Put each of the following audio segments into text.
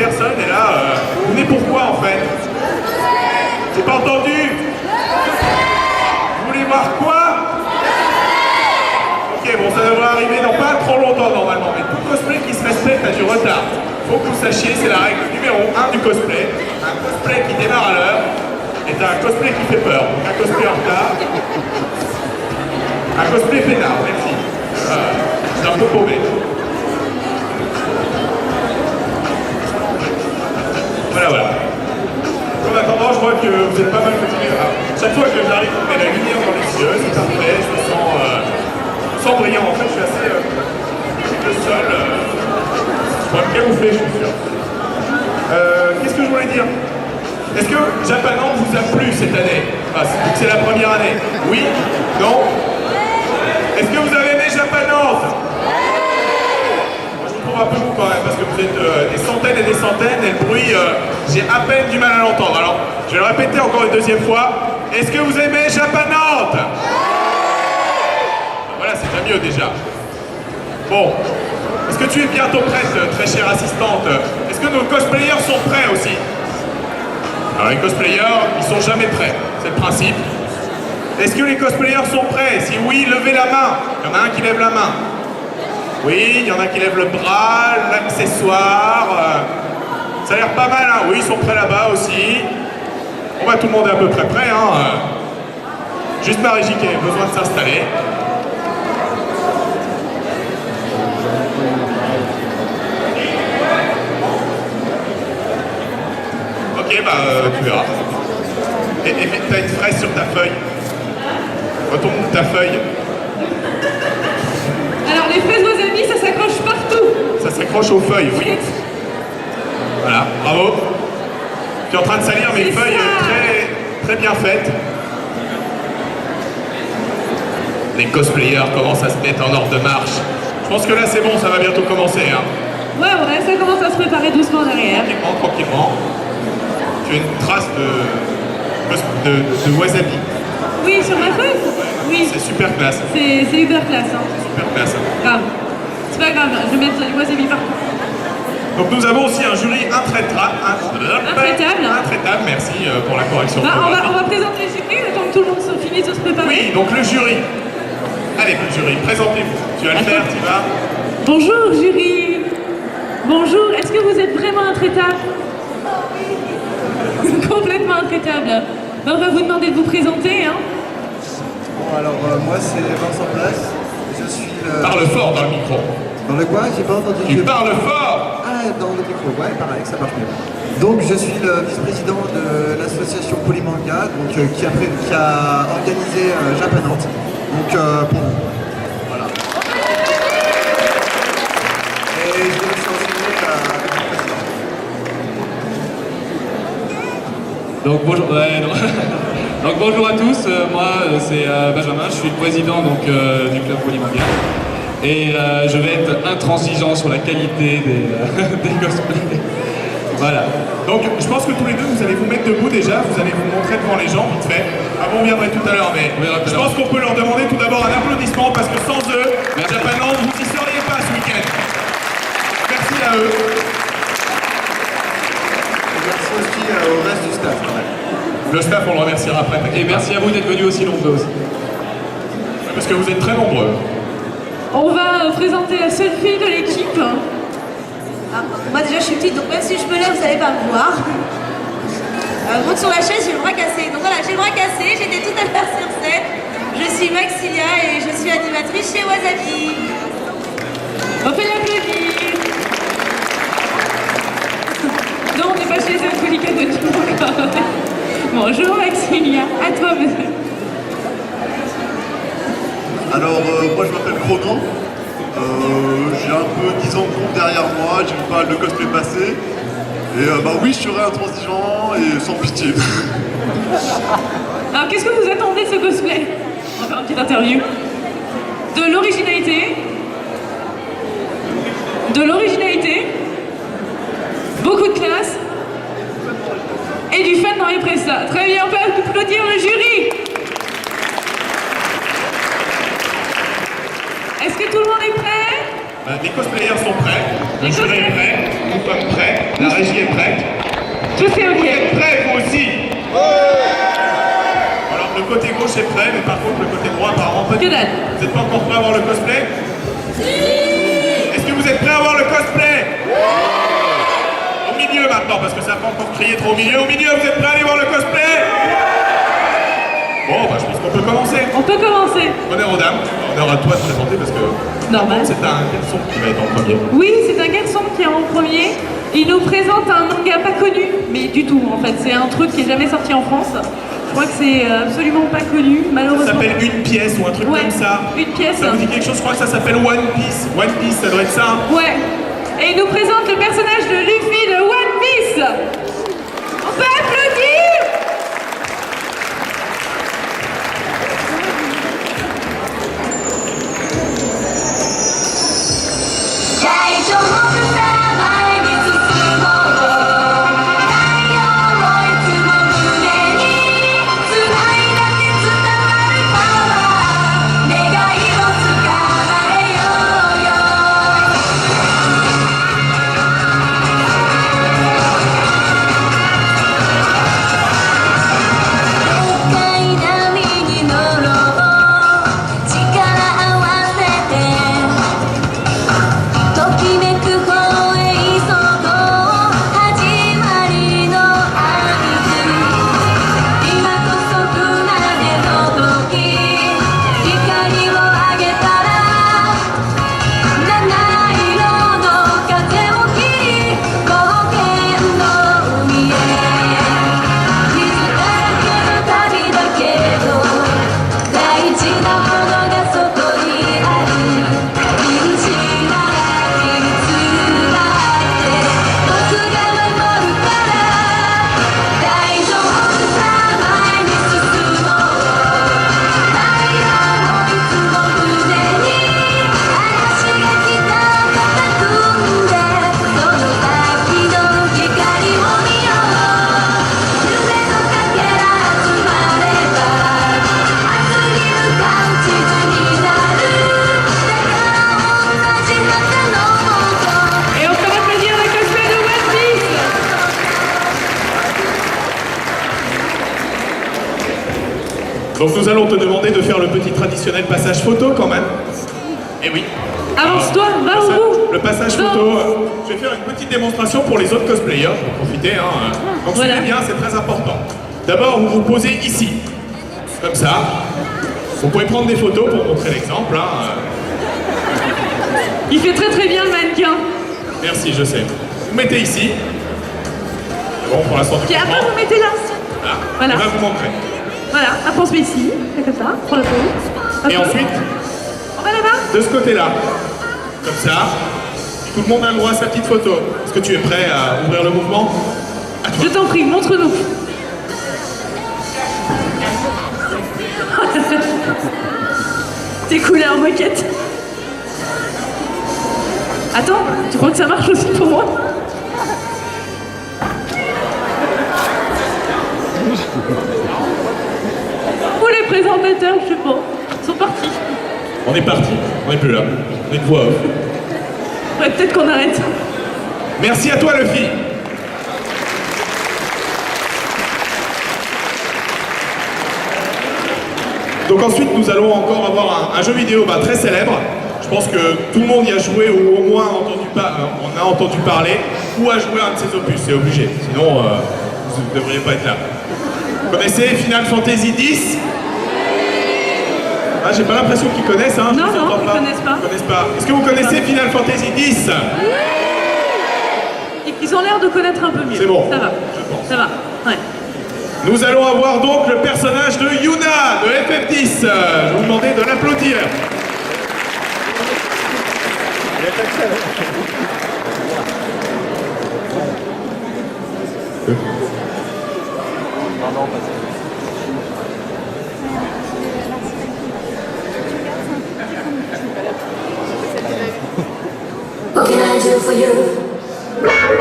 personne et là, vous venez pourquoi en fait? J'ai pas entendu. Vous voulez voir quoi? Ok, bon, ça devrait arriver dans pas trop longtemps normalement, mais tout cosplay qui se respecte a du retard. Faut que vous sachiez, c'est la règle numéro 1 du cosplay. Un cosplay qui démarre à l'heure est un cosplay qui fait peur. Donc un cosplay en retard. Un cosplay peinard, merci. C'est un peu paumé. Voilà. En attendant, je vois que vous êtes pas mal fatigués. Chaque fois que j'arrive, je mets la lumière dans les yeux, c'est parfait, je me sens brillant. En fait, je suis assez le seul. Je pourrais me camoufler, je suis sûr. Qu'est-ce que je voulais dire? Est-ce que Japanant vous a plu cette année? C'est la première année. Oui? Non? Est-ce que vous avez aimé Japanant? Moi je vous trouve un peu mou quand même parce que vous êtes des centaines et des centaines et le bruit, j'ai à peine du mal à l'entendre. Alors, je vais le répéter encore une deuxième fois. Est-ce que vous aimez Japanant? Voilà, c'est déjà mieux déjà. Bon. Est-ce que tu es bientôt prête, très chère assistante? Est-ce que nos cosplayers sont prêts aussi? Alors les cosplayers, ils sont jamais prêts, c'est le principe. Est-ce que les cosplayers sont prêts? Si oui, levez la main. Il y en a un qui lève la main. Oui, il y en a qui lèvent le bras, l'accessoire. Ça a l'air pas mal, hein? Oui, ils sont prêts là-bas aussi. Bon bah tout le monde est à peu près prêt, hein? Juste Marie-J qui a besoin de s'installer. Ok, bah tu verras. Et t'as une fraise sur ta feuille. Retourne ta feuille. Alors les fraises wasabi, ça s'accroche partout. Ça s'accroche aux feuilles, oui. Voilà, bravo. Tu es en train de salir mes feuilles très bien faites. Les cosplayers commencent à se mettre en ordre de marche. Je pense que là c'est bon, ça va bientôt commencer. Hein. Ouais, ça commence à se préparer doucement derrière. Tranquillement. Tu as une trace de wasabi. Oui, sur ma feuille. Oui. C'est super classe. C'est hyper classe. Hein. C'est super classe. Grave. C'est pas grave, je vais mettre du wasabi partout. Donc nous avons aussi un jury intraitable. Intraitable, merci pour la correction. On va présenter le jury le temps que tout le monde finisse de se préparer. Oui, donc le jury. Allez, le jury, présentez-vous. Tu vas le faire, tu vas. Bonjour jury. Bonjour, est-ce que vous êtes vraiment intraitable? Complètement intraitable. Ben, on va vous demander de vous présenter. Hein. Bon, alors moi c'est Vincent Place. Je suis le... Parle fort dans le micro. Dans le quoi? J'ai pas entendu. Tu parles fort. Ah, dans le micro, ouais, pareil, ça marche mieux. Donc je suis le vice-président de l'association Polymanga, donc, qui a organisé Japanant. Donc pour vous. Voilà. Et je me suis enseigné à Donc bonjour, donc bonjour à tous, moi c'est Benjamin, je suis le président donc, du club Polymanga et je vais être intransigeant sur la qualité des cosplays. Voilà. Donc je pense que tous les deux vous allez vous mettre debout déjà, vous allez vous montrer devant les gens vite fait. Avant on viendrait tout à l'heure, mais je pense qu'on peut leur demander tout d'abord un applaudissement parce que sans eux, Japanant, vous n'y seriez pas ce week-end. Merci à eux. et merci aussi au reste du staff. Le staff, on le remerciera après. Et merci à vous d'être venus aussi nombreux aussi. Parce que vous êtes très nombreux. On va présenter la seule fille de l'équipe. Ah, moi déjà je suis petite, donc même si je me lève, vous n'allez pas me voir. Monte sur la chaise, j'ai le bras cassé. Donc voilà, j'ai le bras cassé, j'étais tout à l'heure sur scène. Je suis Maxilia et je suis animatrice chez Wasabi. On peut l'applaudir. Non, on n'est pas chez un polycat de tout encore. Bonjour Maxilia, à toi monsieur. Alors moi je m'appelle Chrono, j'ai un peu 10 ans de groupe derrière moi, j'ai pas mal de cosplay passé. Et bah oui, je serai intransigeant et sans pitié. Alors qu'est-ce que vous attendez de ce cosplay? On va faire une petite interview. De l'originalité. De l'originalité. Beaucoup de classe. Et du fun dans les prestats. Très bien, on peut applaudir le jury. Est-ce que tout le monde est prêt? les cosplayers sont prêts, le jury est prêt, nous sommes prêts, la régie est prête. Tout est Vous ok. êtes prêts, vous aussi? Alors le côté gauche est prêt, mais par contre le côté droit apparemment pas. Que dalle. Vous n'êtes pas encore prêts à voir le cosplay? Est-ce que vous êtes prêts à voir le cosplay? Au milieu maintenant, parce que ça n'a pas encore crié trop au milieu. Au milieu, vous êtes prêts à aller voir le cosplay? Bon, bah je pense qu'on peut commencer. On peut commencer. Honneur aux dames, honneur à toi de présenter parce que Normal. c'est un garçon qui va être en premier. Oui, c'est un garçon qui est en premier. Il nous présente un manga pas connu, mais du tout en fait. C'est un truc qui est jamais sorti en France. Je crois que c'est absolument pas connu, Ça malheureusement. s'appelle Une Pièce ou un truc Ouais, comme ça. Une Pièce. Ça vous dit quelque chose? Je crois que ça s'appelle One Piece. One Piece, ça doit être ça. Ouais. Et il nous présente le personnage de Luffy de One Piece. On peut applaudir. Et on peut applaudir le cosplay de One Piece. Donc nous allons te demander de faire le petit traditionnel passage photo quand même. Eh oui. Avance-toi, va au Passage- bout. Le passage Non. photo. Je vais faire une petite démonstration pour les autres cosplayers. Pour profiter. Hein. Donc Voilà. suivez bien, c'est très important. D'abord, vous vous posez ici. Comme ça. Vous pouvez prendre des photos pour montrer l'exemple. Hein. Il fait très très bien le mannequin. Merci, je sais. Vous mettez ici. C'est bon pour l'instant. tu Puis après comprends. vous mettez là. Voilà. Voilà. Et là, vous montrez. Voilà, après on se met ici, fait comme ça, prends la pause. Et ensuite, On va là-bas. de ce côté-là. Comme ça. Tout le monde a le droit à sa petite photo. Est-ce que tu es prêt à ouvrir le mouvement? À toi. Je t'en prie, montre-nous. Tes couleurs moquettes. Attends, tu crois que ça marche aussi pour moi? Où les présentateurs, je sais pas, sont partis. On est parti. On n'est plus là. On est une voix off. Ouais, peut-être qu'on arrête. Merci à toi, Luffy. Donc ensuite, nous allons encore avoir un jeu vidéo très célèbre. Je pense que tout le monde y a joué ou au moins on a entendu parler ou a joué à un de ses opus. C'est obligé. Sinon, vous ne devriez pas être là. Vous connaissez Final Fantasy X? Ah, j'ai pas l'impression qu'ils connaissent. Hein. Je Non, vous non, entends ils connaissent pas. Ils connaissent pas. Est-ce que vous connaissez Final Fantasy X? Ils ont l'air de connaître un peu mieux. C'est bon, Ça va. je pense. Ça va. Ouais. Nous allons avoir donc le personnage de Yuna de FF10. Je vais vous demander de l'applaudir. What can I do for you?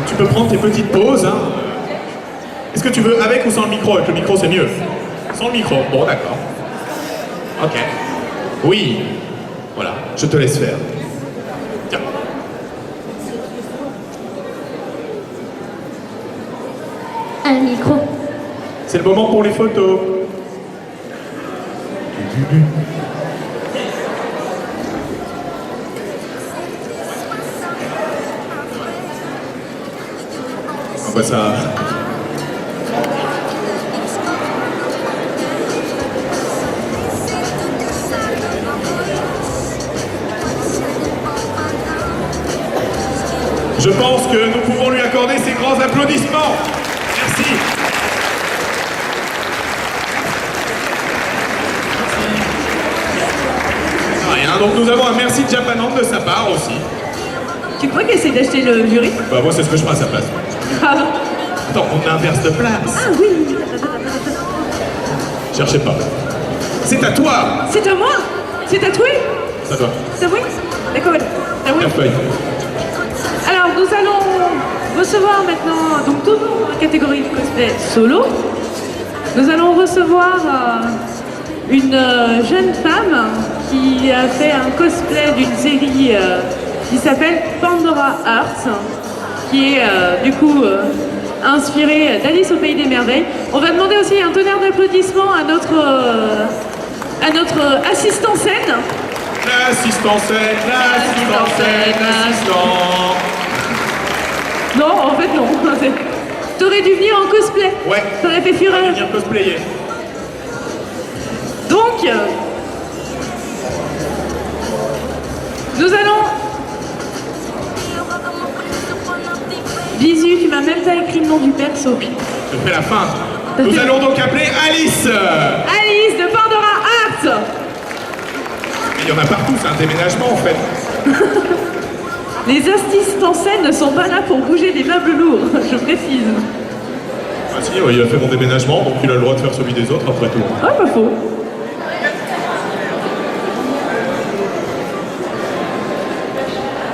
Tu peux prendre tes petites pauses. Hein. Est-ce que tu veux avec ou sans le micro? Avec le micro, c'est mieux. Sans le micro. Bon, d'accord. Ok. Oui. Voilà, je te laisse faire. Tiens. Un micro. C'est le moment pour les photos. Ah bah ça... Je pense que nous pouvons lui accorder ces grands applaudissements. Merci. Rien, donc nous avons un merci de Japanant de sa part aussi. Tu crois qu'elle essaie d'acheter le jury? Bah moi c'est ce que je ferai à sa place. Attends, on inverse de place. Ah oui. Cherchez pas. C'est à toi. C'est à moi. C'est tatoué. C'est à toi. C'est oui. D'accord. Ah oui. Feuille. Alors nous allons recevoir maintenant, donc toujours dans la catégorie de cosplay solo, nous allons recevoir une jeune femme qui a fait un cosplay d'une série qui s'appelle Pandora Hearts, qui est du coup inspirée d'Alice au Pays des Merveilles. On va demander aussi un tonnerre d'applaudissements à notre assistant scène. L'assistant scène, l'assistant scène, l'assistant. Non, en fait non. T'aurais dû venir en cosplay. Ouais. T'aurais fait On va fureur. venir cosplayer. Donc, nous allons... Bisu, tu m'as même pas écrit le nom du perso. Je fais la fin. Nous allons donc appeler Alice. Alice de Pandora Hearts. Il y en a partout, c'est un déménagement en fait. Les assistants scène ne sont pas là pour bouger des meubles lourds, je précise. Ah si, ouais, il a fait mon déménagement, donc il a le droit de faire celui des autres après tout. Ah, pas faux.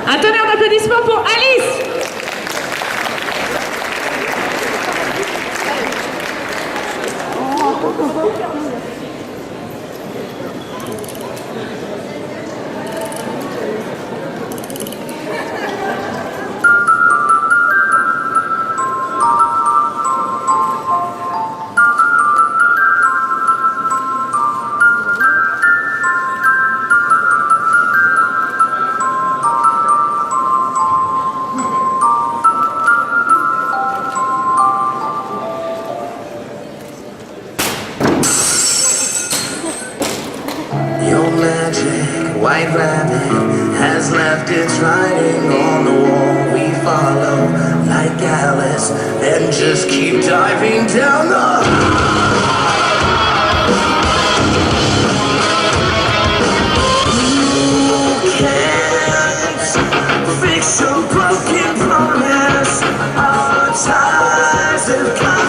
Un tonnerre d'applaudissements pour Alice. Your magic white rabbit has left its writing on the wall. We follow like Alice and just keep diving down the You can't fix a broken promise. Our ties have come.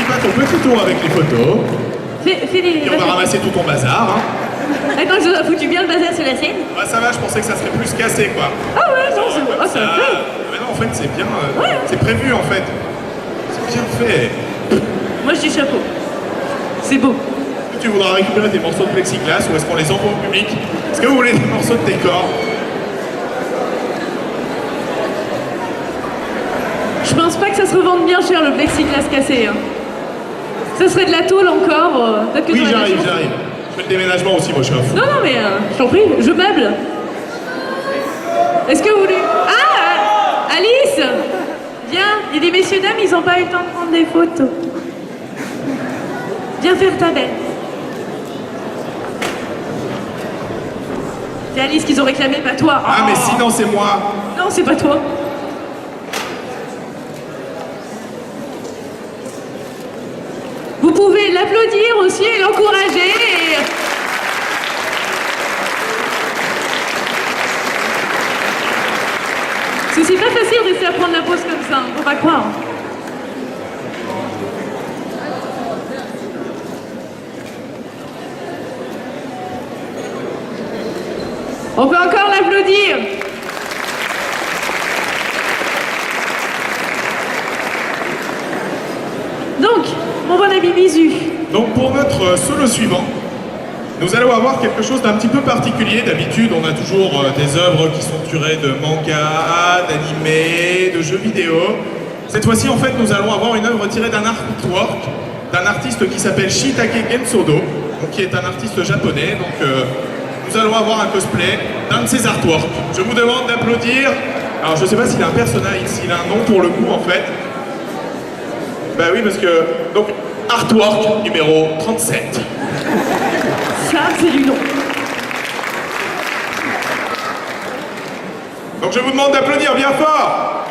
pas ton petit tour avec les photos. Fais les... Et on va ramasser tout ton bazar. Hein. Attends, je foutu bien le bazar sur la scène. Ouais, ça va, je pensais que ça serait plus cassé, quoi. Ah ouais, non, c'est bon. Ah, ça Ça- fait. Mais non, en fait, c'est bien. Ouais. C'est prévu, en fait. C'est bien fait. Moi, je dis chapeau. C'est beau. Est-ce que tu voudras récupérer des morceaux de plexiglas ou est-ce qu'on les envoie au public? Est-ce que vous voulez des morceaux de décor? Je pense pas que ça se revende bien cher le plexiglas cassé. Hein. Ça serait de la tôle encore. Peut-être que Oui, t'aurais de la j'arrive, chance. j'arrive. Je fais le déménagement aussi, moi, je suis un fou. Non, non, mais je t'en prie, je meuble. Est-ce que vous voulez... Ah Alice. Viens, il y a des messieurs dames, ils n'ont pas eu le temps de prendre des photos. Viens faire ta belle. C'est Alice qu'ils ont réclamé, pas toi. Ah, mais Oh. sinon, c'est moi. Non, c'est pas toi. Vous pouvez l'applaudir aussi et l'encourager. Parce que c'est pas facile de rester à prendre la pause comme ça, faut pas croire. On peut encore l'applaudir. Donc, mon bon ami Bisu, Donc, pour notre solo suivant, nous allons avoir quelque chose d'un petit peu particulier. D'habitude, on a toujours des œuvres qui sont tirées de manga, d'animés, de jeux vidéo. Cette fois-ci, en fait, nous allons avoir une œuvre tirée d'un artwork d'un artiste qui s'appelle Shitake Gensodo, donc, qui est un artiste japonais. Donc, nous allons avoir un cosplay d'un de ses artworks. Je vous demande d'applaudir. Alors, je ne sais pas s'il a un personnage, s'il a un nom pour le coup, en fait. Bah oui, parce que... Donc, artwork numéro 37. ça c'est du nom. Donc je vous demande d'applaudir bien fort.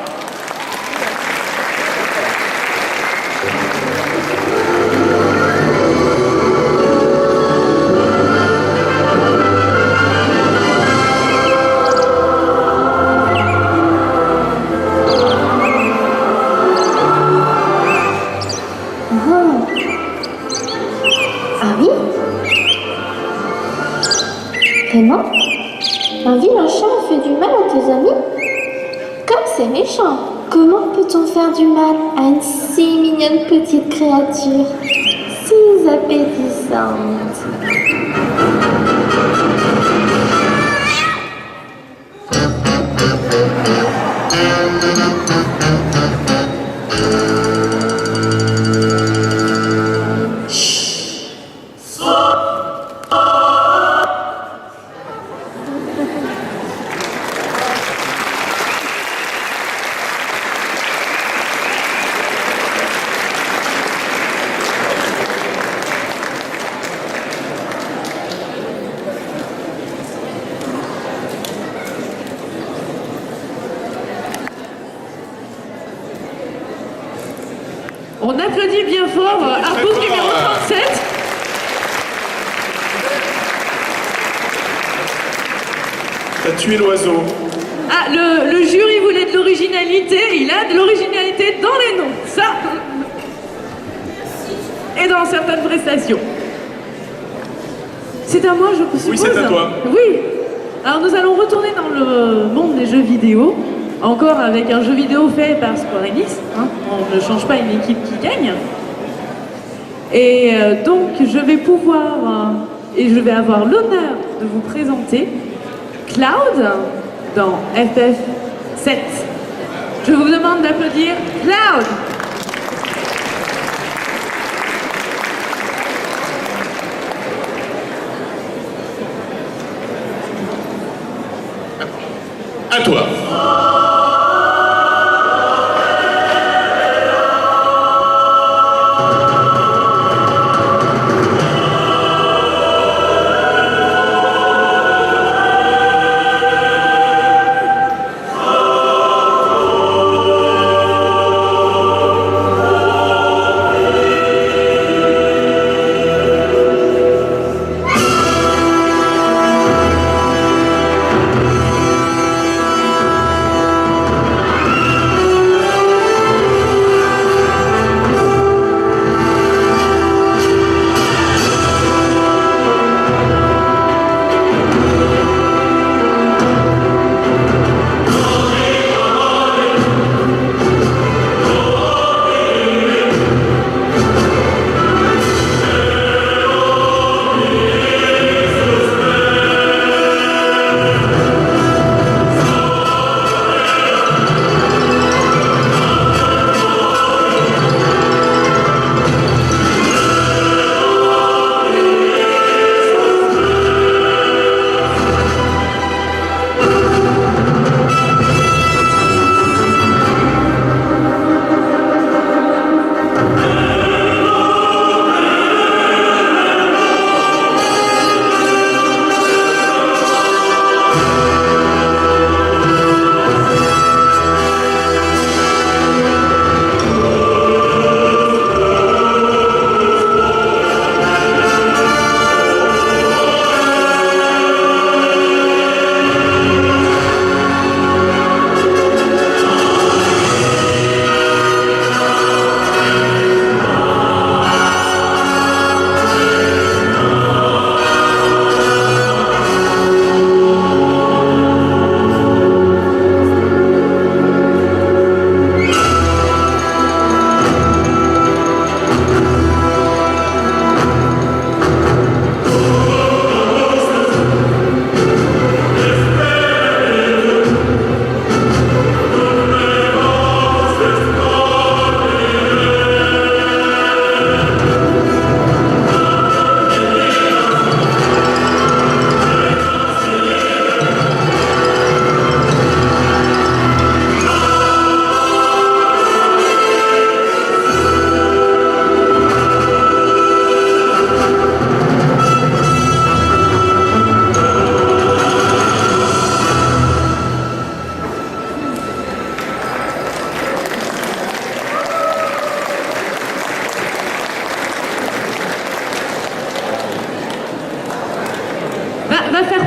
Ah oui? Vraiment? Un vilain chat a fait du mal à tes amis? Comme c'est méchant! Comment peut-on faire du mal à une si mignonne petite créature? Si appétissante! On applaudit bien fort Artbook numéro 37. T'as tué l'oiseau. Ah, le jury voulait de l'originalité, il a de l'originalité dans les noms, ça. Et dans certaines prestations. C'est à moi, je suppose. Oui, c'est à toi. Oui. Alors nous allons retourner dans le monde des jeux vidéo, encore avec un jeu vidéo fait par Square Enix. Hein. On ne change pas une équipe qui gagne. Et donc je vais pouvoir, et je vais avoir l'honneur de vous présenter Cloud dans FF7. Je vous demande d'applaudir Cloud. À toi.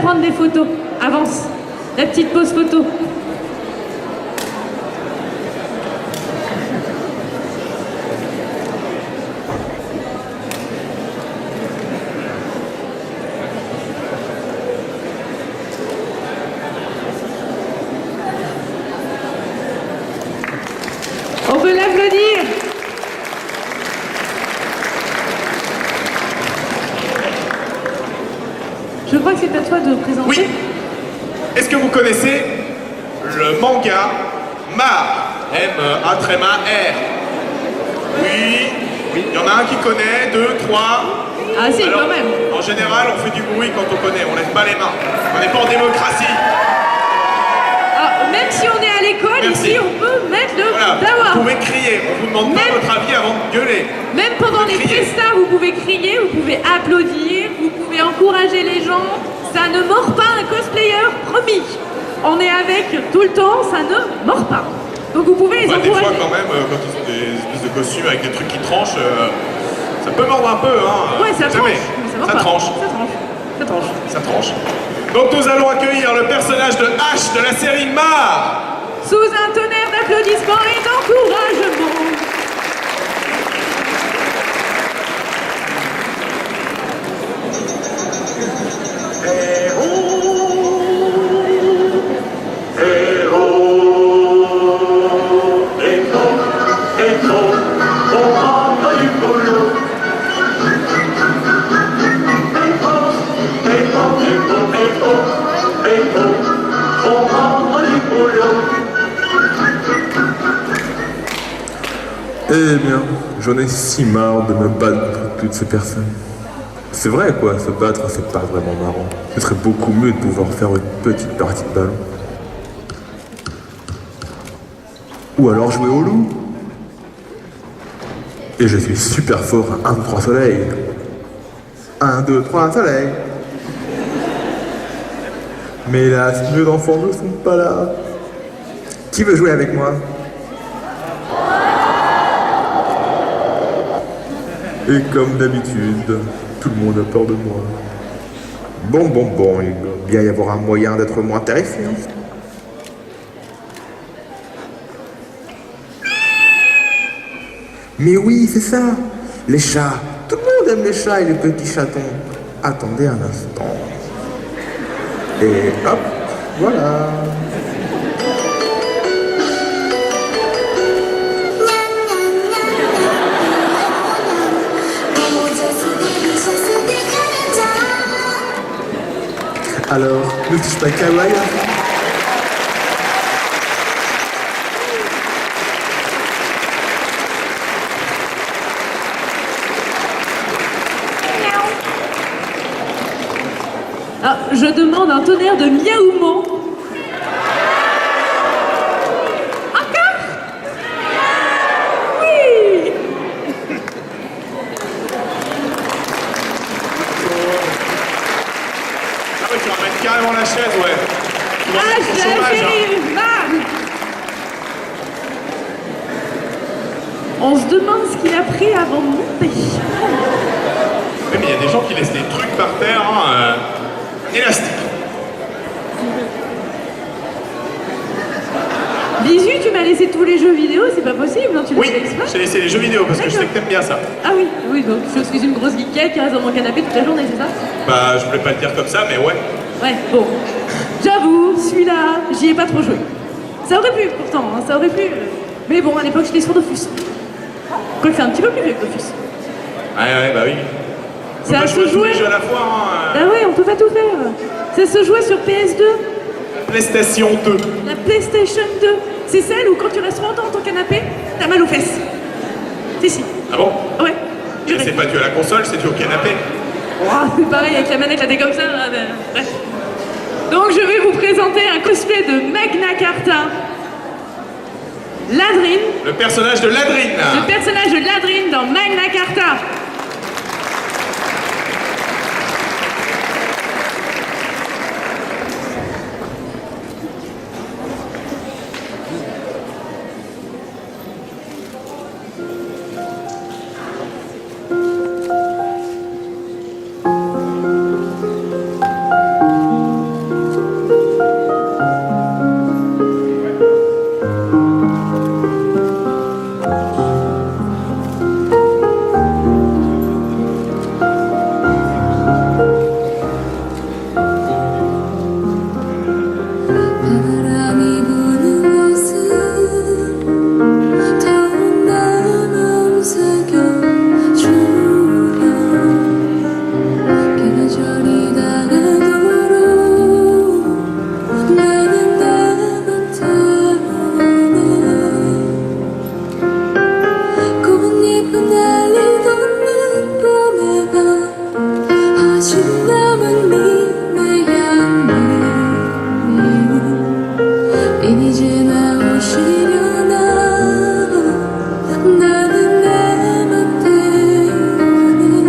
prendre des photos. Avance. La petite pause photo. On peut l'applaudir. Je crois que c'est à toi de présenter. Oui. Est-ce que vous connaissez le manga Mar? M-A-R. Oui. Il y en a un qui connaît, 2, 3. Ah si, Alors, quand même. En général, on fait du bruit quand on connaît, on lève pas les mains. On n'est pas en démocratie. Ah, même si on est à l'école, Merci. ici, on peut mettre le Voilà, dawa. vous pouvez crier, on vous demande pas Même- votre avis avant de gueuler. Même pendant les Crier. prestats, vous pouvez crier, vous pouvez applaudir, vous pouvez encourager les gens. Ça ne mord pas un cosplayer, promis. On est avec tout le temps, ça ne mord pas. Donc vous pouvez les Bah, des fois encourager. quand même, quand ils ont des espèces de costumes avec des trucs qui tranchent, ça peut mordre un peu, hein. Ouais, ça Vous tranche. savez, Mais ça mord ça pas. tranche, Ça tranche. Ça tranche. ça tranche. Donc nous allons accueillir le personnage de H de la série Mar. Sous un tonnerre d'applaudissements et d'encouragements. Eh bien, j'en ai si marre de me battre contre toutes ces personnes. C'est vrai quoi, se battre c'est pas vraiment marrant. Ce serait beaucoup mieux de pouvoir faire une petite partie de ballon. Ou alors jouer au loup. Et je suis super fort à 1, 2, 3 soleil. 1, 2, 3 soleil. Mais hélas, mes enfants ne sont pas là. Qui veut jouer avec moi? Et comme d'habitude, tout le monde a peur de moi. Bon, il doit bien y avoir un moyen d'être moins terrifiant. Mais oui, c'est ça, les chats. Tout le monde aime les chats et les petits chatons. Attendez un instant. Et hop, voilà. Alors, ne touche pas kawaii. Ah, je demande un tonnerre de miaouement. Encore? Oui. Ah ouais, tu ramènes carrément la chaise, ouais. Tu vas Ah, mettre je au chômage, hein. l'ai mal. On se demande ce qu'il a pris avant de monter. Oui, mais il y a des gens qui laissent des trucs par terre, hein, élastiques. Bisu, tu m'as laissé tous les jeux vidéo, c'est pas possible, non? Tu l'as Oui, fait exprès? j'ai laissé les jeux vidéo parce que je sais D'accord. que t'aimes bien ça. Ah oui, oui, donc je suis une grosse geekette qui reste dans mon canapé toute la journée, c'est ça? Bah, je voulais pas le dire comme ça, mais ouais. Ouais, bon. J'avoue, celui-là, j'y ai pas trop joué. Ça aurait pu, pourtant, hein, ça aurait pu. Mais bon, à l'époque, j'étais sur Dofus. Quoique c'est un petit peu plus vieux que Dofus. Ouais, bah oui. Faut Ça pas se jouer à tous jouait. les jeux à la fois, hein. Ah ouais, on peut pas tout faire. Ça se jouait sur PS2, PlayStation 2. la PlayStation 2. C'est celle où quand tu restes longtemps dans ton canapé, t'as mal aux fesses. Si. Ah bon? Ouais. Mais c'est pas dû à la console, c'est dû au canapé. Oh, c'est pareil avec la manette, là, t'es comme ça. Là, ben, bref. Donc je vais vous présenter un cosplay de Magna Carta. Ladrine, Le personnage de Ladrine. le personnage de Ladrine dans Magna Carta. 흩날리던 밤의 밤 아직 남은 님의 향기 이제 나오시려나 나는 내 맘 때문에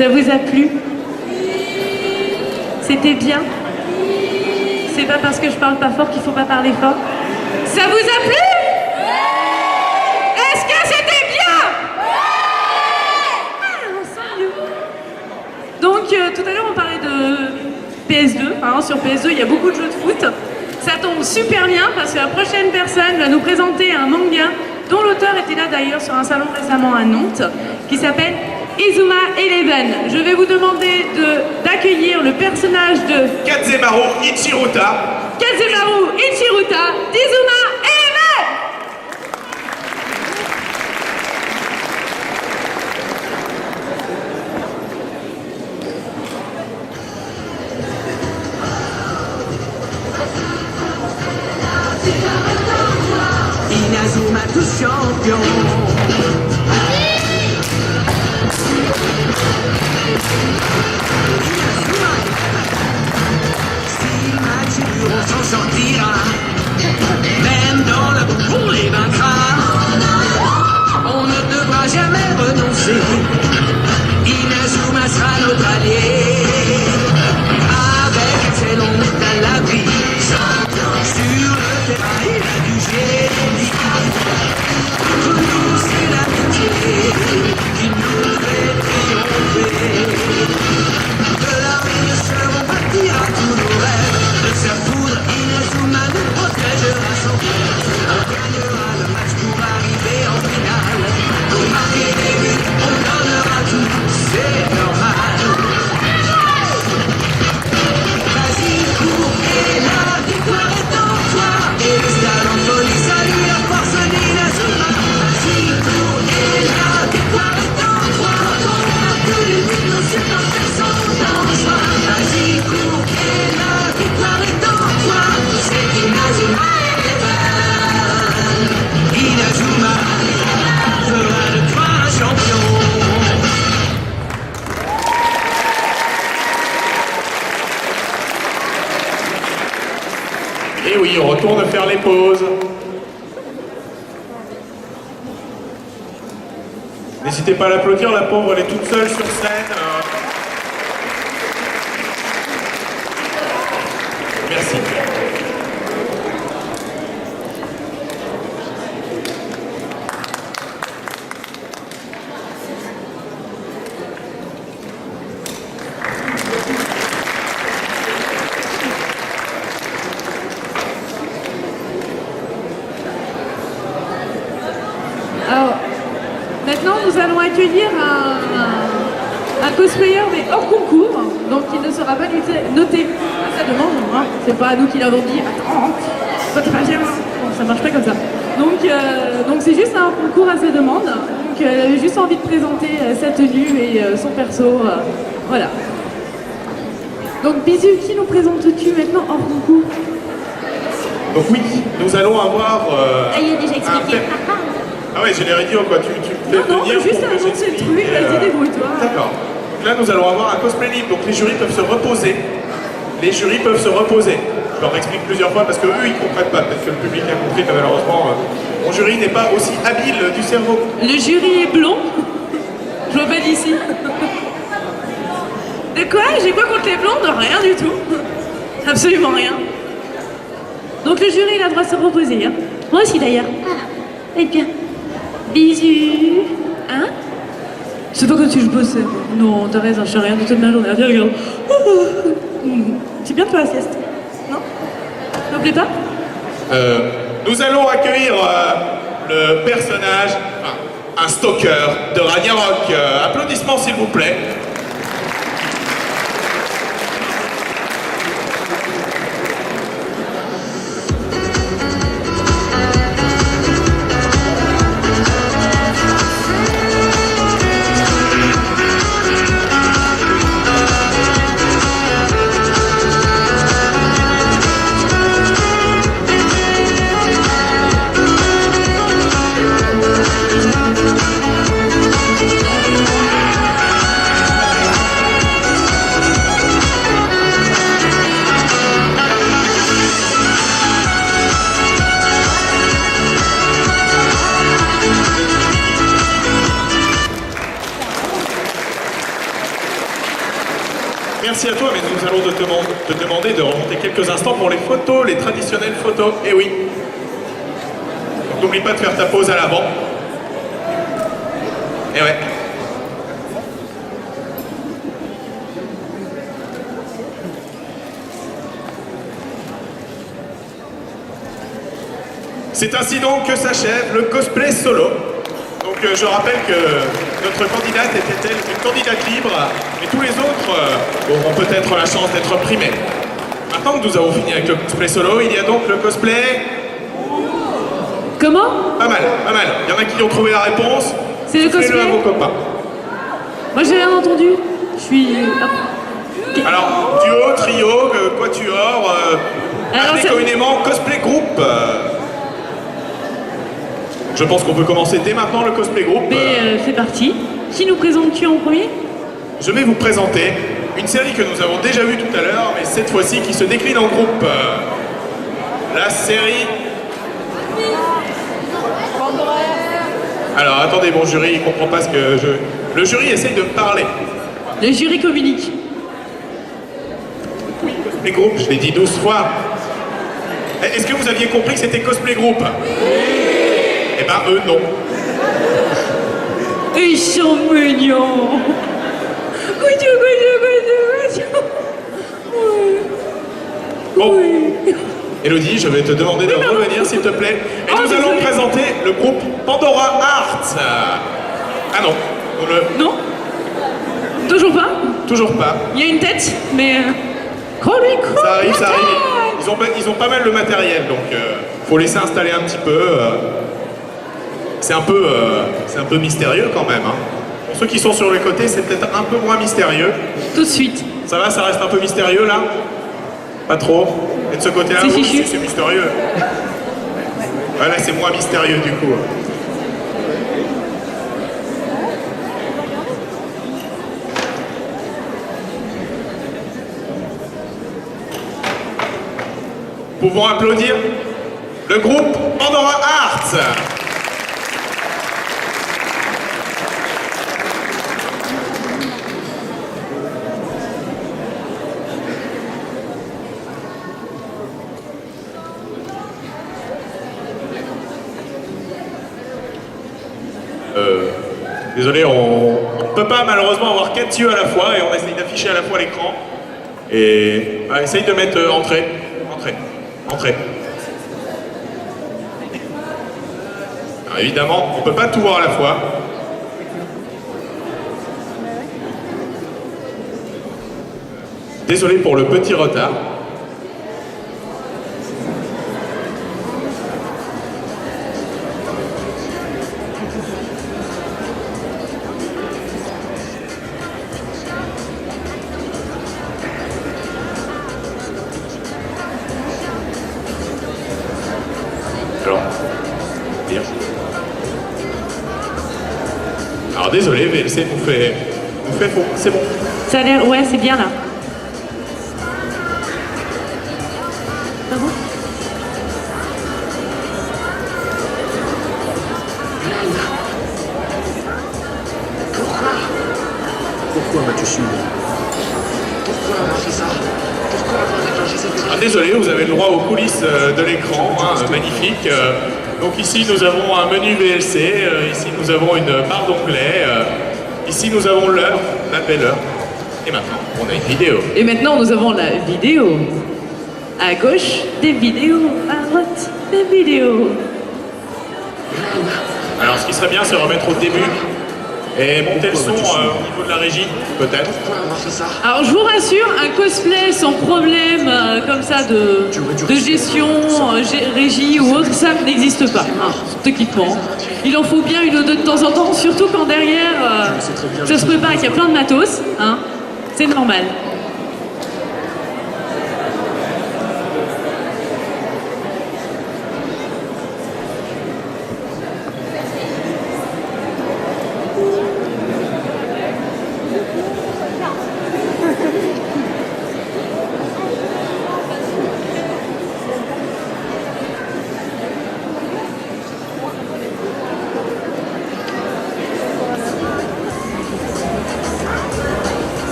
Ça vous a plu? C'était bien? C'est pas parce que je parle pas fort qu'il faut pas parler fort? Ça vous a plu? Est-ce que c'était bien? Ah, on sent mieux. Donc tout à l'heure on parlait de PS2, hein, sur PS2 il y a beaucoup de jeux de foot. Ça tombe super bien parce que la prochaine personne va nous présenter un manga dont l'auteur était là d'ailleurs sur un salon récemment à Nantes, qui s'appelle Izuma Eleven. Je vais vous demander d'accueillir le personnage de Kazemaru Ichiruta. Kazemaru Ichiruta d'Izuma Eleven. Inazuma tout champion. Si mature, on s'en sortira. Même dans la boue, on les vaincra. On ne devra jamais renoncer. Inazuma sera notre allié. Avec excellence à l'abri. Sur le terrain, il a du génie. Pour nous, c'est l'amitié qui nous fait triompher. De l'armée de cheveux, on bâtira tous nos rêves. De sa foudre, Inazuma nous protégera sans cœur. On gagnera le match pour arriver en finale. Pour marquer des buts, on donnera tout, c'est normal. Vas-y, cours, et la victoire est en toi. Et le stade en folie, salut la force d'Inazuma. Vas-y, cours, et la victoire est en toi. On a tous les buts, nos supporters sont en joie. Vas-y, cours, et la victoire est en toi. C'est Inazuma Eleven. Inazuma fera de toi un champion. Et oui, on retourne faire les pauses. N'hésitez pas à l'applaudir, la pauvre elle est toute seule sur scène. Merci. Alors, maintenant nous allons accueillir un cosplayer mais hors concours, donc il ne sera pas noté à sa demande, hein. C'est pas à nous qui l'avons dit, attends, toi t'es pas bien, bon, ça marche pas comme ça. Donc c'est juste un concours à sa demande, donc elle avait juste envie de présenter sa tenue et son perso, voilà. Donc Bisu, qui nous présentes-tu maintenant hors concours? Donc oui, nous allons avoir... il a déjà expliqué. Ah ouais, j'ai l'air idiot quoi, tu me fais Non, venir juste pour que annoncer le j'explique, truc, vas-y débrouille-toi. D'accord. Donc là nous allons avoir un cosplay libre, donc les jurys peuvent se reposer. Les jurys peuvent se reposer. Je leur explique plusieurs fois parce que eux ils comprennent pas, peut-être que le public a compris que malheureusement mon jury n'est pas aussi habile du cerveau. Le jury est blond. Je m'appelle ici. De quoi? J'ai quoi contre les blondes? Rien du tout. Absolument rien. Donc le jury il a le droit de se reposer. Hein. Moi aussi d'ailleurs. Ah, eh bien. Bisous. Hein? C'est pas comme si je bossais. Non, t'as raison, je fais rien de toute ma journée. Regarde. C'est bien de faire la sieste. Non? Ça vous plaît pas? Nous allons accueillir le personnage, enfin, un stalker de Ragnarok. Applaudissements s'il vous plaît. Merci à toi, mais nous allons te demander de remonter quelques instants pour les photos, les traditionnelles photos. Eh oui. Donc n'oublie pas de faire ta pause à l'avant. Eh ouais. C'est ainsi donc que s'achève le cosplay solo. Donc je rappelle que notre candidate était-elle une candidate libre, et tous les autres auront peut-être la chance d'être primés. Maintenant que nous avons fini avec le cosplay solo, il y a donc le cosplay... Comment? Pas mal, pas mal. Il y en a qui ont trouvé la réponse. C'est le Soufflez-le cosplay? à vos copains. Moi j'ai rien entendu. Je suis... Alors, duo, trio, quatuor, Alors, appelé communément cosplay groupe. Je pense qu'on peut commencer dès maintenant le cosplay groupe. Mais c'est parti. Qui nous présentes-tu en premier? Je vais vous présenter une série que nous avons déjà vue tout à l'heure, mais cette fois-ci qui se décline en groupe. La série... Alors attendez, mon jury, il comprend pas ce que je... Le jury essaye de me parler. Le jury communique. Oui, cosplay groupe, je l'ai dit 12 fois. Est-ce que vous aviez compris que c'était cosplay groupe? Eh ben eux, non. Ils sont mignons. Bon, Elodie, je vais te demander de revenir s'il te plaît. Et nous allons présenter le groupe Pandora Art. Ah non. Non? Toujours pas? Toujours pas. Il y a une tête, mais... Ça arrive, ça arrive. Ils ont pas mal de matériel, donc faut laisser installer un petit peu. C'est un peu mystérieux quand même. Hein. Pour ceux qui sont sur les côtés, c'est peut-être un peu moins mystérieux. Tout de suite. Ça va, ça reste un peu mystérieux là? Pas trop? Et de ce côté-là, C'est oui, fichu. c'est mystérieux. Ouais, là, c'est moins mystérieux du coup. Pouvons applaudir le groupe Pandora Art. Désolé, on ne peut pas malheureusement avoir 4 yeux à la fois et on essaye d'afficher à la fois l'écran. Et essaye de mettre entrée. Alors, évidemment, on ne peut pas tout voir à la fois. Désolé pour le petit retard. Alors désolé, VLC nous fait faux, c'est bon. Ça a l'air... Ouais, c'est bien là. Ah bon? Pourquoi m'as-tu suivi? Pourquoi avoir fait ça? Pourquoi avoir déclenché cette... Ah, désolé, vous avez le droit aux coulisses de l'écran, hein, magnifique. Donc ici nous avons un menu VLC, ici nous avons une barre d'onglets, Ici, nous avons l'heure, la belle heure. Et maintenant, on a une vidéo. Et maintenant, nous avons la vidéo. À gauche, des vidéos. À droite, des vidéos. Alors, ce qui serait bien, c'est remettre au début et monter le son au niveau de la régie, peut-être. Alors, je vous rassure, un cosplay sans problème, comme ça, de gestion, régie ou autre, ça n'existe pas. Hein, cet équipement. Il en faut bien une ou deux de temps en temps, surtout quand derrière, ça se prépare, qu'il y a plein de matos. Hein, c'est normal.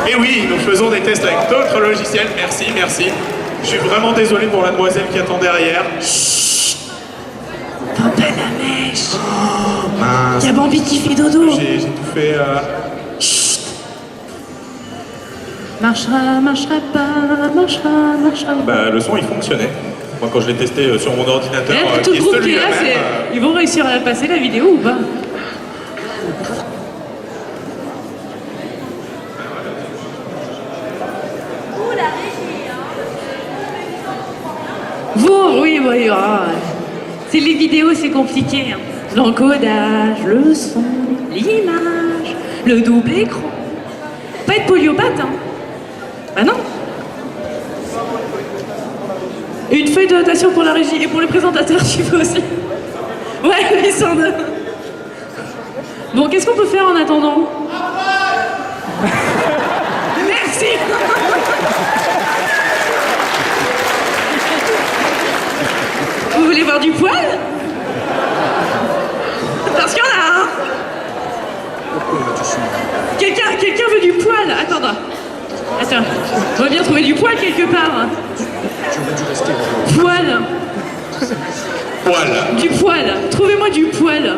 Et oui, nous faisons des tests avec d'autres logiciels. Merci, merci. Je suis vraiment désolé pour la demoiselle qui attend derrière. Chut. Tente la mèche. Oh, mince. Y'a Bambi qui fait dodo. J'ai tout fait... Chut. Marchera, marchera pas, marchera. Bah, le son, il fonctionnait. Moi, quand je l'ai testé sur mon ordinateur, tout qui le est groupe qui est celui-là là, même... ils vont réussir à passer la vidéo ou pas? Vous, oui, c'est les vidéos, c'est compliqué. Hein. L'encodage, le son, l'image, le double écran. Pas être polyopathe, hein. Bah non. Une feuille de notation pour la régie et pour les présentateurs, tu veux aussi. Ouais, ils sont deux. Bon, qu'est-ce qu'on peut faire en attendant? Merci. Vous voulez voir du poil? Parce qu'il y en a un. Quelqu'un veut du poil? Attends. On va bien trouver du poil quelque part. Poil. Du poil. Trouvez-moi du poil.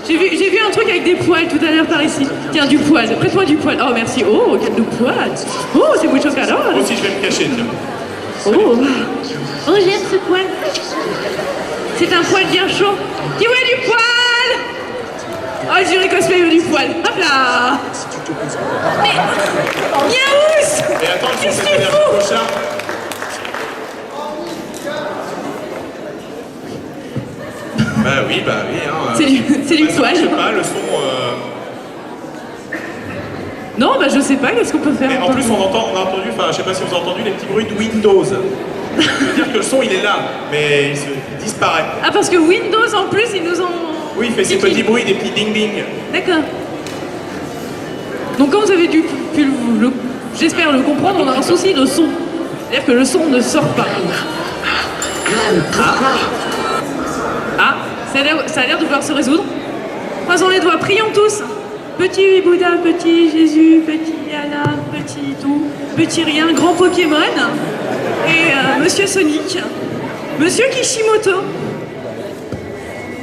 J'ai vu un truc avec des poils tout à l'heure par ici. Tiens, du poil. Prête-moi du poil. Oh, merci. Oh, quel de poil. Oh, c'est mucho calor. Moi aussi, je vais me cacher, tiens. Oh, j'aime ce poil. C'est un poil bien chaud. Qui veut du poil? Oh, le jury cosplay veut du poil. Hop là. Mais, Miaous! Et attends, qu'est-ce qu'il faut? Bah oui. Hein, c'est du poil. Je sais pas, le son... Non, bah je sais pas, qu'est-ce qu'on peut faire? Mais en plus, on a entendu, enfin, je sais pas si vous avez entendu les petits bruits de Windows. Ça veut dire que le son, il est là, mais il disparaît. Ah, parce que Windows, en plus, ils nous ont... Oui, il fait ces petits bruits, des petits ding-ding. D'accord. Donc quand vous avez pu j'espère le comprendre, on a un souci de son. C'est-à-dire que le son ne sort pas. Ah, ça a l'air de pouvoir se résoudre. Croisons les doigts, prions tous. Petit Bouddha, petit Jésus, petit Allah, petit tout, petit rien, grand Pokémon. Et Monsieur Sonic, Monsieur Kishimoto,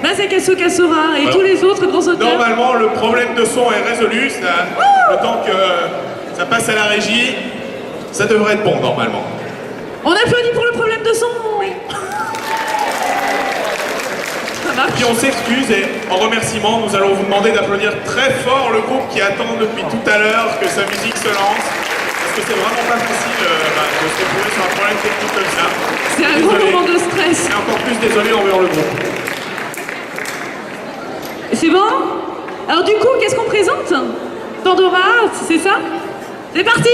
Masakasu Kasora et tous les autres grands auteurs. Normalement, le problème de son est résolu. Le temps que ça passe à la régie, ça devrait être bon, normalement. On applaudit pour le problème de son. Oui. Puis on s'excuse et en remerciement, nous allons vous demander d'applaudir très fort le groupe qui attend depuis tout à l'heure que sa musique se lance. Parce que c'est vraiment pas facile de se retrouver sur un problème technique comme ça. C'est un gros moment de stress. Et encore plus désolé envers le groupe. C'est bon? Alors du coup, qu'est-ce qu'on présente? Pandora, c'est ça? C'est parti!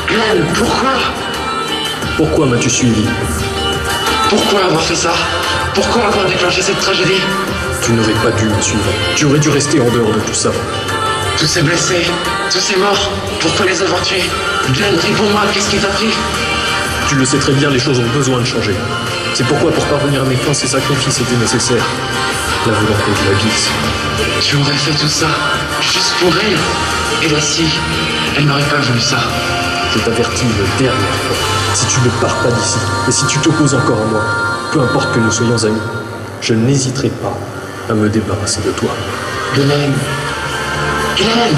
Glenn, pourquoi m'as-tu suivi? Pourquoi avoir fait ça? Pourquoi avoir déclenché cette tragédie? Tu n'aurais pas dû me suivre. Tu aurais dû rester en dehors de tout ça. Tous ces blessés, tous ces morts, pourquoi les avoir tués? Glenn, réponds-moi, qu'est-ce qui t'a pris? Tu le sais très bien, les choses ont besoin de changer. C'est pourquoi, pour parvenir à mes fins, ces sacrifices étaient nécessaires. La volonté de la Glypse. Tu aurais fait tout ça, juste pour elle. Et la scie, elle n'aurait pas voulu ça. Je t'avertis une dernière fois. Si tu ne pars pas d'ici, et si tu t'opposes encore à moi, peu importe que nous soyons amis, je n'hésiterai pas à me débarrasser de toi. Glenn. Glenn.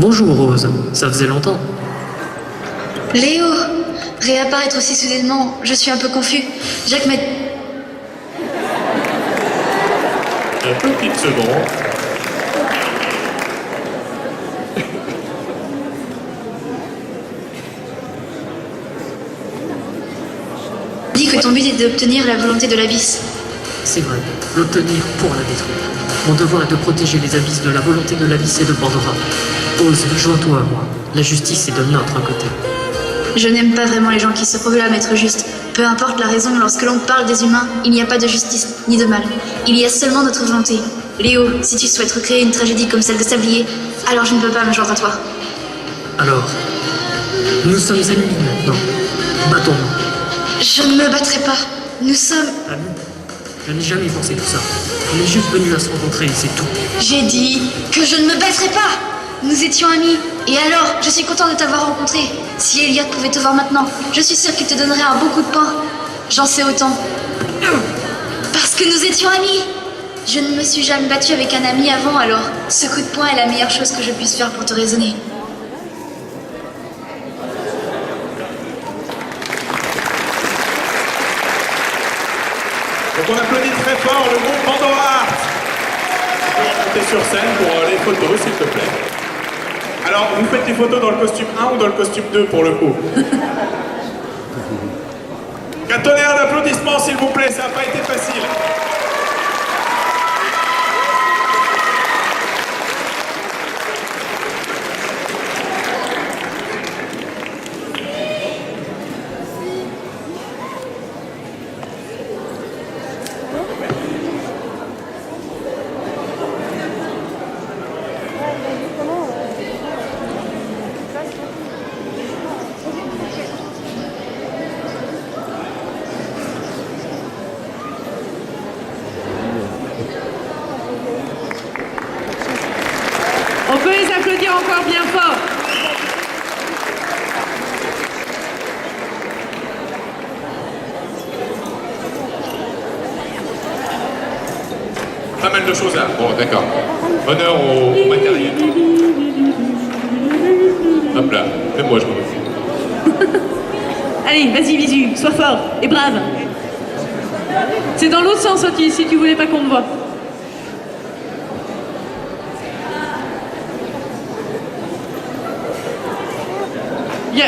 Bonjour Rose, ça faisait longtemps. Léo, réapparaître aussi soudainement, je suis un peu confus. Jacques m'a... Une petite seconde. dit que ton but est d'obtenir la volonté de l'abysse. C'est vrai, l'obtenir pour la détruire. Mon devoir est de protéger les abysses de la volonté de l'abysse et de Pandora. Ose, joins-toi à moi. La justice est de notre côté. Je n'aime pas vraiment les gens qui se proclament être justes. Peu importe la raison, lorsque l'on parle des humains, il n'y a pas de justice ni de mal. Il y a seulement notre volonté. Léo, si tu souhaites recréer une tragédie comme celle de Sablier, alors je ne peux pas me joindre à toi. Alors, nous sommes ennemis maintenant. Battons-nous. Je ne me battrai pas. Nous sommes... Amis? Je n'ai jamais pensé tout ça. On est juste venus à se rencontrer et c'est tout. J'ai dit que je ne me battrai pas. Nous étions amis. Et alors, je suis content de t'avoir rencontré. Si Elliot pouvait te voir maintenant, je suis sûre qu'il te donnerait un bon coup de poing. J'en sais autant. Parce que nous étions amis. Je ne me suis jamais battue avec un ami avant, alors ce coup de poing est la meilleure chose que je puisse faire pour te raisonner. Donc on applaudit très fort le groupe Pandora. Tu peux monter sur scène pour les photos, s'il te plaît. Alors, vous faites les photos dans le costume 1 ou dans le costume 2 pour le coup? Qu'un tonnerre d'applaudissements, s'il vous plaît, ça n'a pas été facile. On peut les applaudir encore bien fort. Pas mal de choses là. Bon, d'accord. Honneur au matériel. Hop là, même moi je me refuse. Allez, vas-y, Visu, sois fort et brave. C'est dans l'autre sens, Otis, si tu voulais pas qu'on te voie.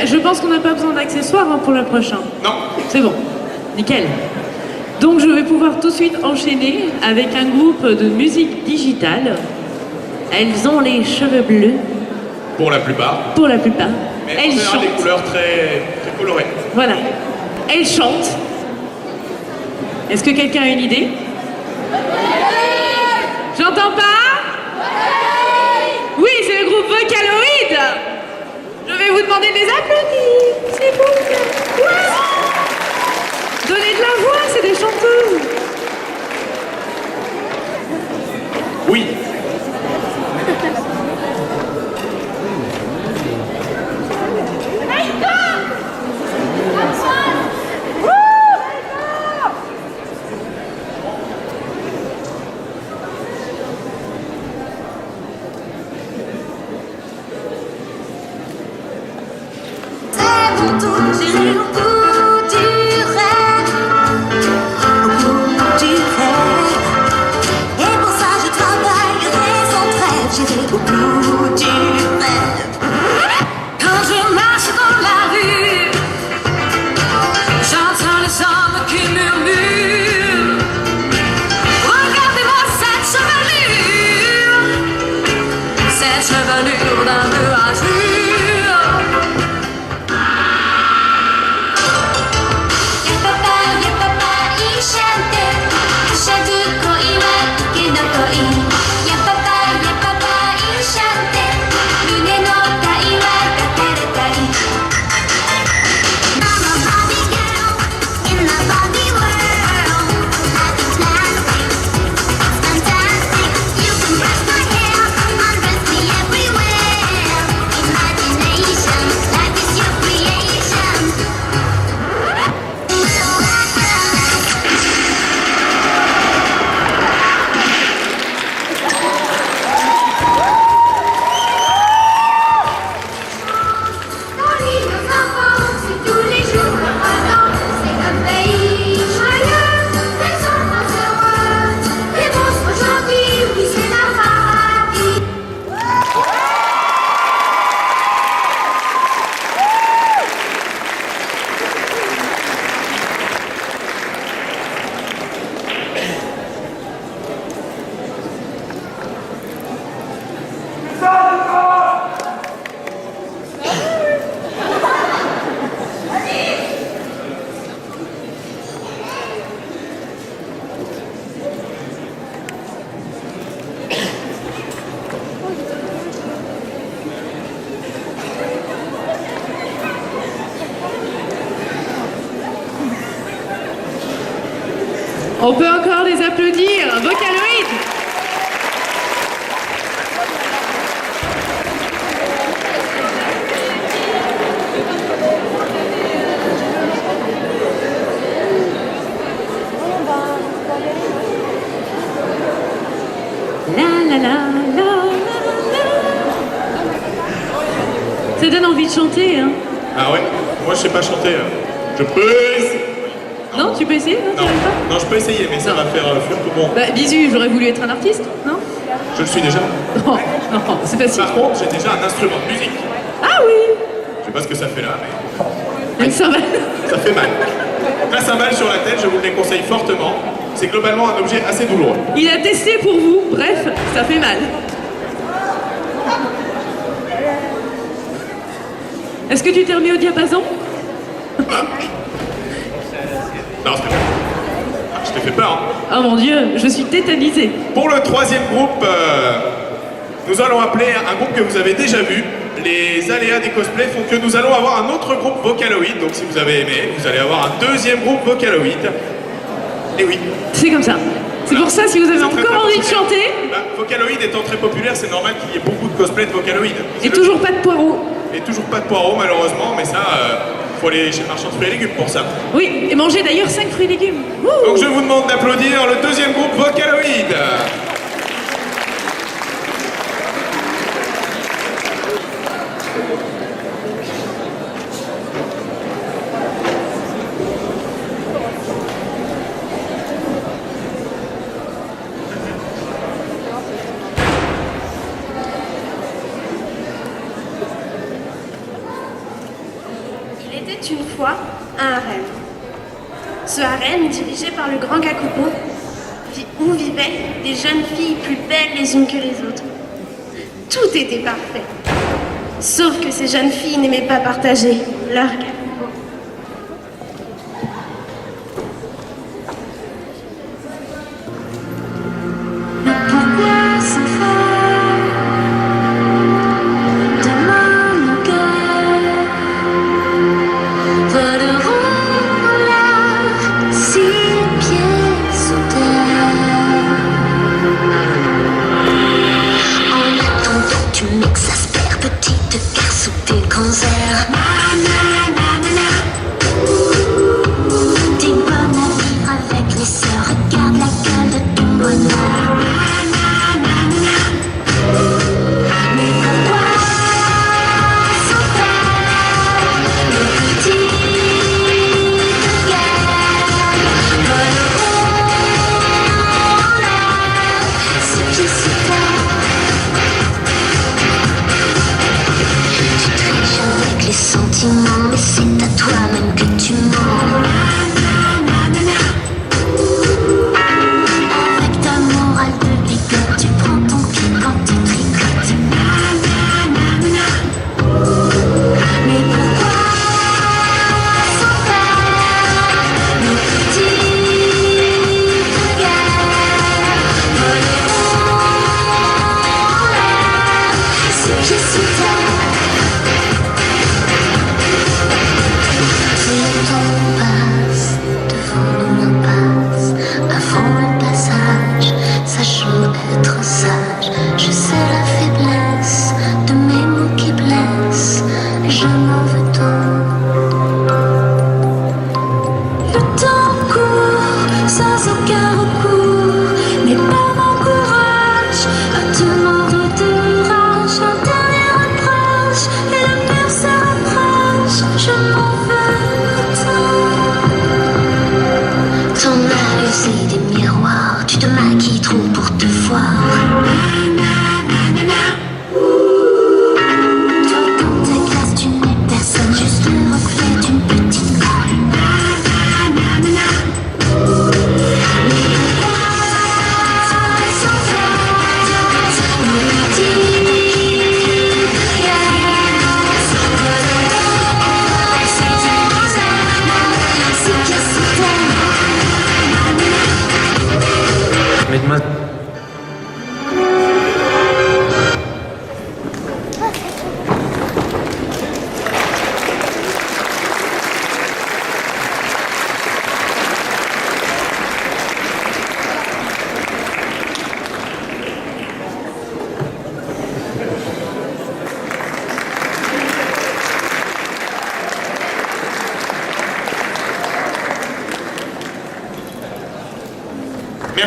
Je pense qu'on n'a pas besoin d'accessoires pour le prochain. Non. C'est bon, nickel. Donc je vais pouvoir tout de suite enchaîner avec un groupe de musique digitale. Elles ont les cheveux bleus. Pour la plupart. Pour la plupart. Mais elles en général, chantent. des couleurs très colorées. Voilà. Elles chantent. Est-ce que quelqu'un a une idée? J'entends pas? Oui, c'est le groupe Vocaloid. Je vais vous demander de les applaudir, s'il vous plaît. Ouais. Donnez de la voix, c'est des chanteuses. Oui. au bout du raid. Quand je marche dans la rue, j'entends les hommes qui murmurent. Regardez-moi cette chevelure d'un bleu azur. On peut encore les applaudir, Vocaloid. La la la la la la. Ça donne envie de chanter, hein. Ah ouais? Moi je sais pas chanter. Je peux essayer. Non, tu peux essayer? Non, Non, je peux essayer, mais ça va faire fuir tout le monde. Bah, Bisu, j'aurais voulu être un artiste, non? Je le suis déjà. Non, non, c'est facile. Par contre, j'ai déjà un instrument de musique. Ah oui! Je sais pas ce que ça fait là, mais... Une cymbale. Ça fait mal. La cymbale sur la tête, je vous le déconseille fortement. C'est globalement un objet assez douloureux. Il a testé pour vous, bref, ça fait mal. Est-ce que tu t'es remis au diapason? Non, c'est pas... Je t'ai fait peur. Hein. Oh mon Dieu, je suis tétanisée. Pour le troisième groupe, nous allons appeler un groupe que vous avez déjà vu. Les aléas des cosplays font que nous allons avoir un autre groupe Vocaloid. Donc si vous avez aimé, vous allez avoir un deuxième groupe Vocaloid. Et oui. C'est comme ça. C'est pour ça, si vous avez encore envie de chanter... Bah, Vocaloid étant très populaire, c'est normal qu'il y ait beaucoup de cosplays de Vocaloid. Et toujours pas de poireaux. Et toujours pas de poireaux, malheureusement, mais ça, faut aller chez le marchand de fruits et légumes pour ça. Oui, et manger d'ailleurs 5 fruits et légumes. Ouh. Donc je vous demande d'applaudir le deuxième groupe Vocaloid. Il était une fois un harem. Ce harem, dirigé par le grand Kakupo, où vivaient des jeunes filles plus belles les unes que les autres. Tout était parfait. Sauf que ces jeunes filles n'aimaient pas partager leur Kakupo. Pourquoi s'en faire de mon cœur? Voleront là 6 pieds sous terre. En attendant, tu m'exaspères, petite garce sous tes grands airs.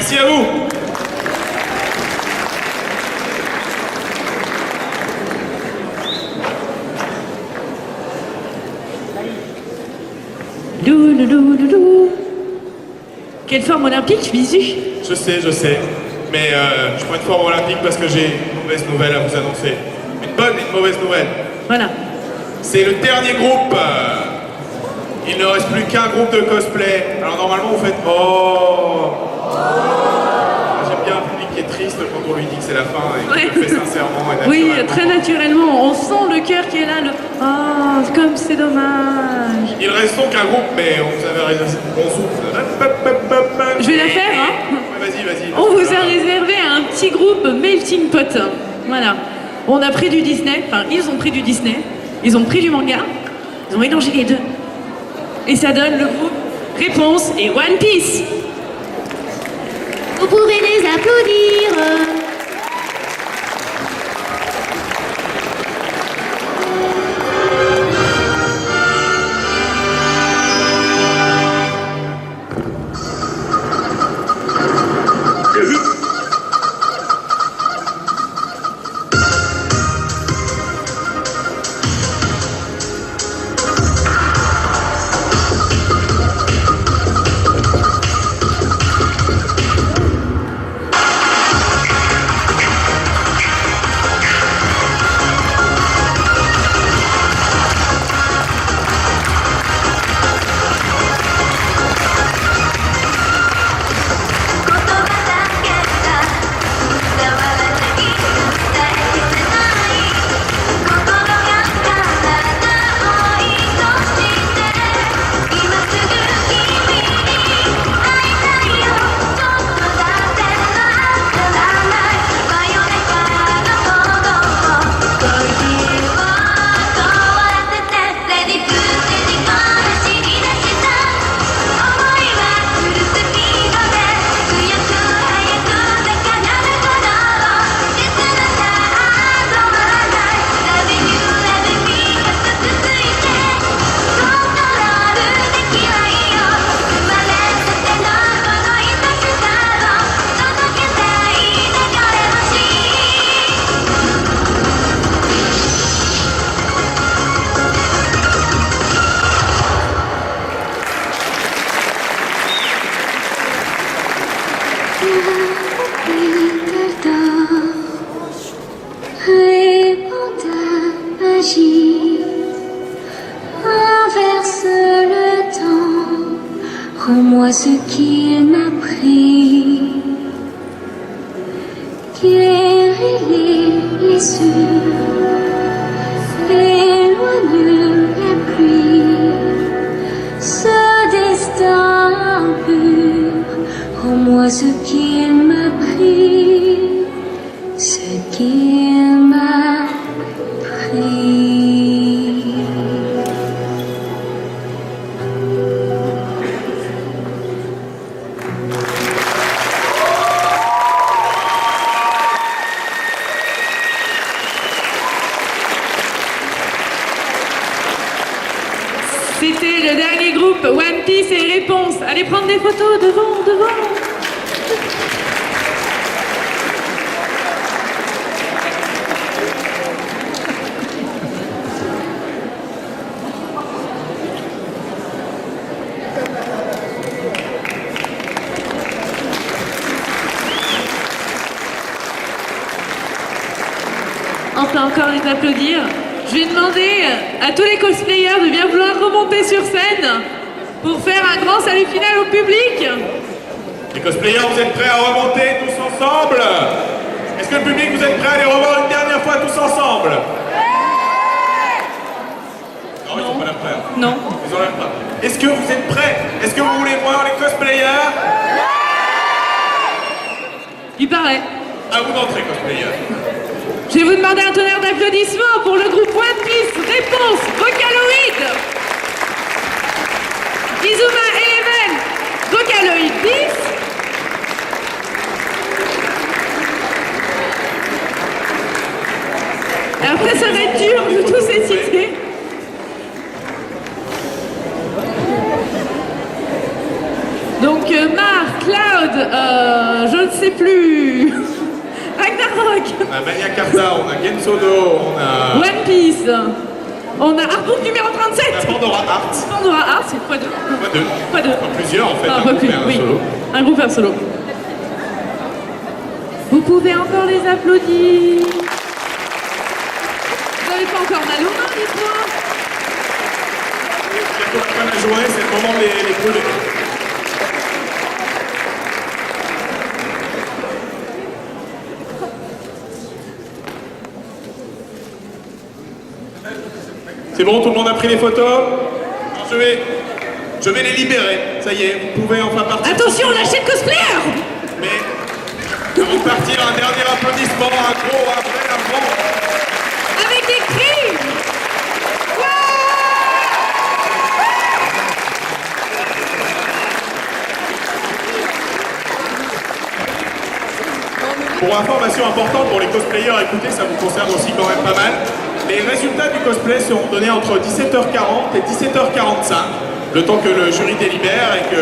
Merci à vous. Quelle forme olympique, Bisu? Je sais. Mais je prends une forme olympique parce que j'ai une mauvaise nouvelle à vous annoncer. Une bonne et une mauvaise nouvelle. Voilà. C'est le dernier groupe. Il ne reste plus qu'un groupe de cosplay. Alors normalement vous faites oh. J'aime bien un public qui est triste quand on lui dit que c'est la fin et qu'il le fait sincèrement et Oui, naturellement. très naturellement. On sent le cœur qui est là. Oh, comme c'est dommage. Il reste donc un groupe, mais on vous avait réservé bon souffle. Je vais la faire, hein. Vas-y. On vous a réservé un petit groupe Melting Pot. Voilà. On a pris du Disney. Enfin, ils ont pris du Disney. Ils ont pris du manga. Ils ont mélangé les deux. Et ça donne le groupe Réponse et One Piece. Vous pouvez les applaudir. Rends-moi ce qu'il m'a pris, guéris les cieux, éloigne la pluie, ce destin pur. Rends-moi ce qu'il m'a pris, ce qu'il m'a pris. C'était le dernier groupe One Piece et Réponse. Allez prendre des photos devant. On peut encore les applaudir. Je vais demander à tous les cosplayers de bien vouloir remonter sur scène pour faire un grand salut final au public. Les cosplayers, vous êtes prêts à remonter tous ensemble? Est-ce que le public, vous êtes prêts à les revoir une dernière fois tous ensemble? Non, ils n'ont pas l'air prêts. Non. Ils ont l'air pas. Est-ce que vous êtes prêts? Est-ce que vous voulez voir les cosplayers? Il paraît. À vous d'entrer, cosplayers. Je vais vous demander un tonnerre d'applaudissements pour le groupe One Piece Réponse Vocaloid. Izuma Eleven Vocaloid 10. Et après ça va être dur de tous les citer. Donc Marc, Cloud, je ne sais plus. Ragnarok. On a Mania Carta, on a Gensodo, on a... One Piece. On a Artbook numéro 37. On a Pandora Art. Pandora Art, c'est x2. X2. x2. Enfin, plusieurs en fait, Ah, un pas groupe plus, et un oui. solo. Un groupe et un solo. Vous pouvez encore les applaudir. Vous n'avez pas encore mal aux mains, dites-moi. Bientôt la fin de la journée, c'est le moment de les brûler. C'est bon, tout le monde a pris les photos? Alors, je vais les libérer. Ça y est, vous pouvez enfin partir. Attention, lâchez le cosplayer. Mais avant de partir, un dernier applaudissement, un gros, un vrai, un grand. Avec des cris. Pour information importante pour les cosplayers, écoutez, ça vous concerne aussi quand même pas mal. Les résultats du cosplay seront donnés entre 17h40 et 17h45, le temps que le jury délibère et que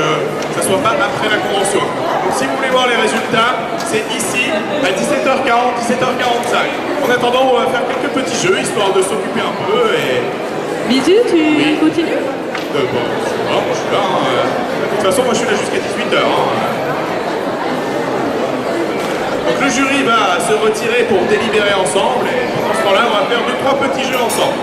ça soit pas après la convention. Donc si vous voulez voir les résultats, c'est ici à 17h40, 17h45. En attendant, on va faire quelques petits jeux histoire de s'occuper un peu et... Bisous, tu continues? Bon, je sais pas, moi je suis là. De toute façon, moi je suis là jusqu'à 18h. Donc le jury va se retirer pour délibérer ensemble et pendant ce temps-là, on va faire 2-3 petits jeux ensemble.